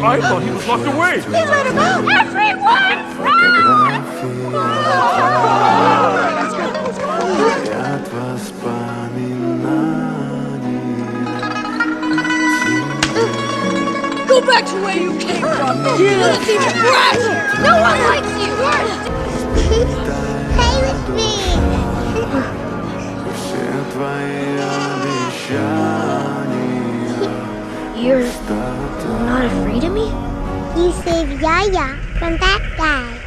I thought he was locked away. He let him out. Everyone, go back to where you came from. You little thief of trash. No one likes you. Play with me. You're not afraid of me? You saved Yaya from that guy.